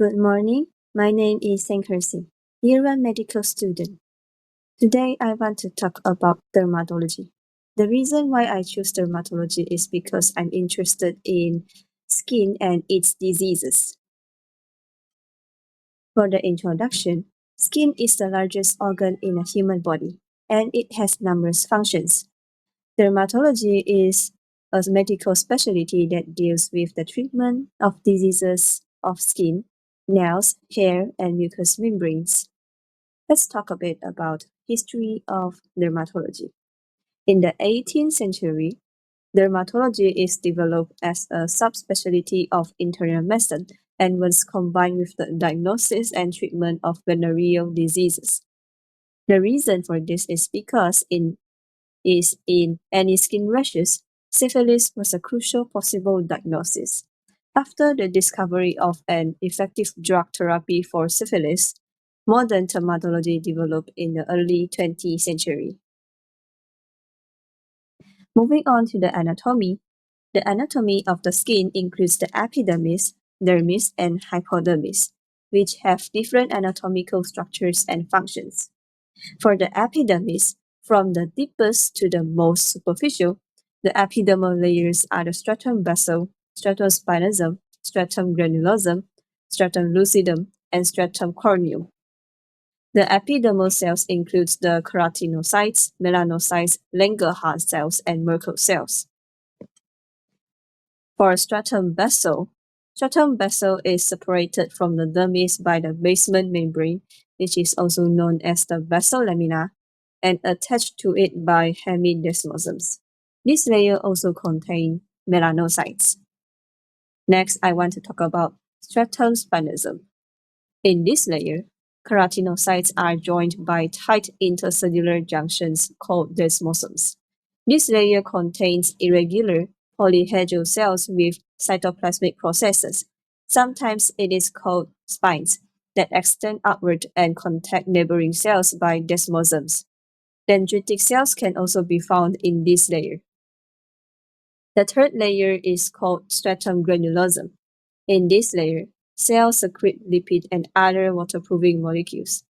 Good morning. My name is Sankersi. You're a medical student. Today I want to talk about dermatology. The reason why I choose dermatology is because I'm interested in skin and its diseases. For the introduction, skin is the largest organ in a human body and it has numerous functions. Dermatology is a medical specialty that deals with the treatment of diseases of skin, nails, hair, and mucous membranes. Let's talk a bit about history of dermatology. In the 18th century, dermatology is developed as a subspecialty of internal medicine and was combined with the diagnosis and treatment of venereal diseases. The reason for this is because in any skin rashes, syphilis was a crucial possible diagnosis. After the discovery of an effective drug therapy for syphilis, modern dermatology developed in the early 20th century. Moving on to the anatomy of the skin includes the epidermis, dermis, and hypodermis, which have different anatomical structures and functions. For the epidermis, from the deepest to the most superficial, the epidermal layers are the stratum basal, stratum spinosum, stratum granulosum, stratum lucidum, and stratum corneum. The epidermal cells include the keratinocytes, melanocytes, Langerhans cells, and Merkel cells. For stratum basal is separated from the dermis by the basement membrane, which is also known as the basal lamina, and attached to it by hemidesmosums. This layer also contains melanocytes. Next, I want to talk about stratum spinosum. In this layer, keratinocytes are joined by tight intercellular junctions called desmosums. This layer contains irregular polyhedral cells with cytoplasmic processes. Sometimes it is called spines that extend upward and contact neighboring cells by desmosums. Dendritic cells can also be found in this layer. The third layer is called stratum granulosum. In this layer, cells secrete lipid and other waterproofing molecules.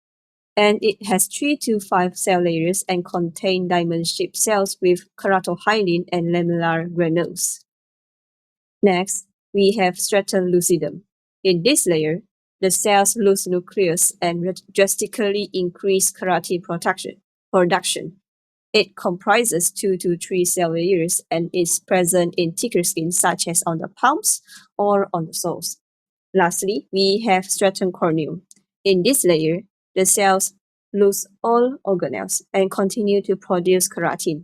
And it has 3 to 5 cell layers and contain diamond-shaped cells with keratohyaline and lamellar granules. Next, we have stratum lucidum. In this layer, the cells lose nucleus and drastically increase keratin production. It comprises 2 to 3 cell layers and is present in thicker skin such as on the palms or on the soles. Lastly, we have stratum corneum. In this layer, the cells lose all organelles and continue to produce keratin.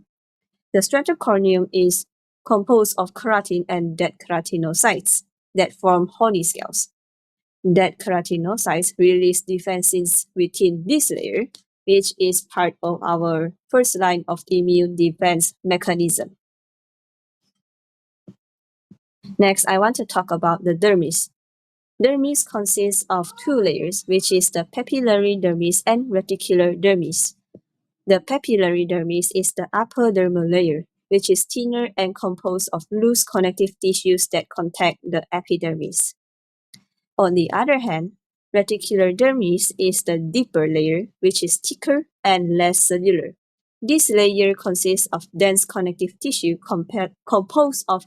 The stratum corneum is composed of keratin and dead keratinocytes that form horny scales. Dead keratinocytes release defenses within this layer, which is part of our first line of immune defense mechanism. Next, I want to talk about the dermis. Dermis consists of 2 layers, which is the papillary dermis and reticular dermis. The papillary dermis is the upper dermal layer, which is thinner and composed of loose connective tissues that contact the epidermis. On the other hand, reticular dermis is the deeper layer, which is thicker and less cellular. This layer consists of dense connective tissue composed of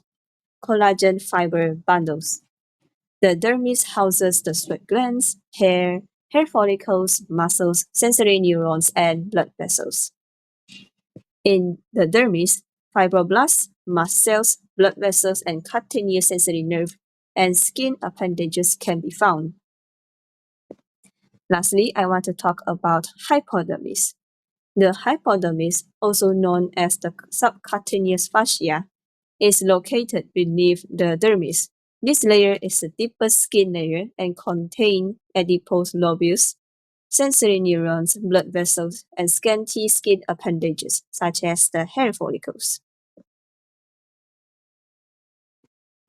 collagen fiber bundles. The dermis houses the sweat glands, hair follicles, muscles, sensory neurons, and blood vessels. In the dermis, fibroblasts, mast cells, blood vessels, and cutaneous sensory nerve and skin appendages can be found. Lastly, I want to talk about hypodermis. The hypodermis, also known as the subcutaneous fascia, is located beneath the dermis. This layer is the deepest skin layer and contains adipose lobules, sensory neurons, blood vessels, and scanty skin appendages, such as the hair follicles.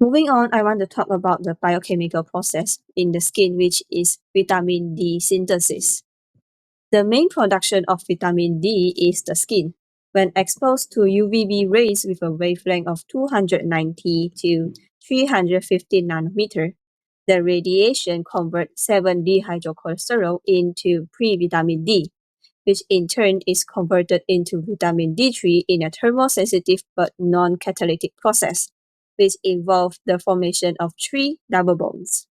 Moving on, I want to talk about the biochemical process in the skin, which is vitamin D synthesis. The main production of vitamin D is the skin. When exposed to UVB rays with a wavelength of 290 to 350 nanometer, The radiation converts 7-dehydrocholesterol into pre-vitamin D, which in turn is converted into vitamin D3 in a thermosensitive but non-catalytic process, which involves the formation of 3 double bonds.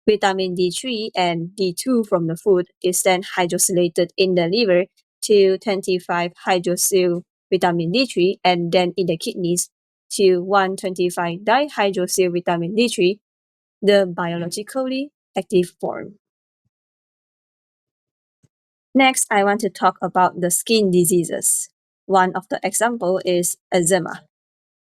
Vitamin D3 and D2 from the food is then hydrolyzed in the liver to 25-hydroxyl vitamin D3 and then in the kidneys to 125-dihydroxyl vitamin D3, the biologically active form. Next, I want to talk about the skin diseases. One of the examples is eczema.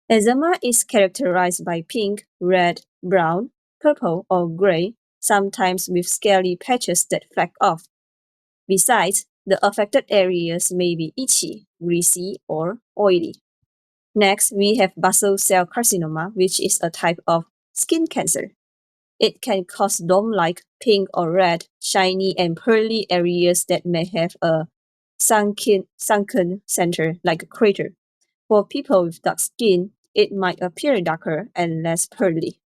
Eczema is characterized by pink, red, brown, purple, or gray, sometimes with scaly patches that flake off. Besides, the affected areas may be itchy, greasy, or oily. Next, we have basal cell carcinoma, which is a type of skin cancer. It can cause dome-like pink or red, shiny and pearly areas that may have a sunken center like a crater. For people with dark skin, it might appear darker and less pearly.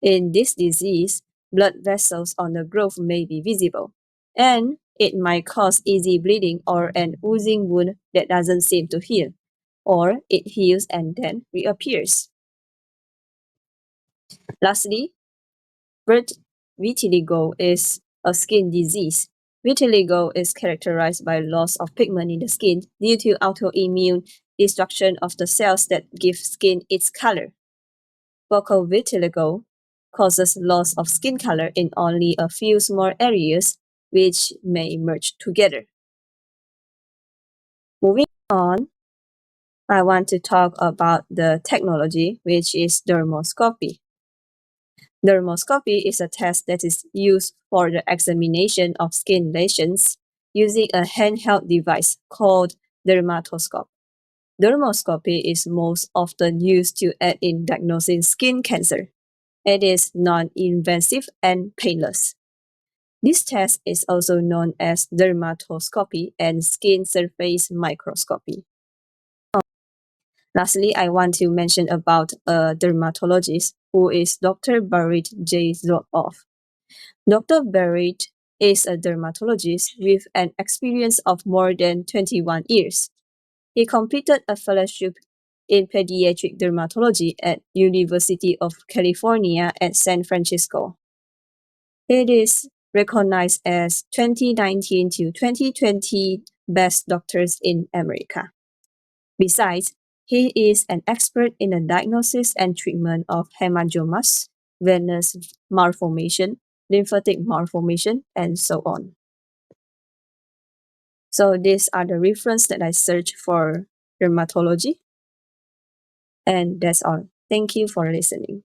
In this disease, blood vessels on the growth may be visible, and it might cause easy bleeding or an oozing wound that doesn't seem to heal, or it heals and then reappears. Lastly, vitiligo is a skin disease. Vitiligo is characterized by loss of pigment in the skin due to autoimmune destruction of the cells that give skin its color. Focal vitiligo causes loss of skin color in only a few small areas, which may merge together. Moving on, I want to talk about the technology, which is dermoscopy. Dermoscopy is a test that is used for the examination of skin lesions using a handheld device called dermatoscope. Dermoscopy is most often used to aid in diagnosing skin cancer. It is non-invasive and painless. This test is also known as dermatoscopy and skin surface microscopy. Lastly, I want to mention about a dermatologist who is Dr. Barit J. Zotov. Dr. Barit is a dermatologist with an experience of more than 21 years. He completed a fellowship in pediatric dermatology at University of California at San Francisco. It is recognized as 2019 to 2020 Best Doctors in America. Besides, he is an expert in the diagnosis and treatment of hemangiomas, venous malformation, lymphatic malformation, and so on. So these are the references that I searched for dermatology. And that's all. Thank you for listening.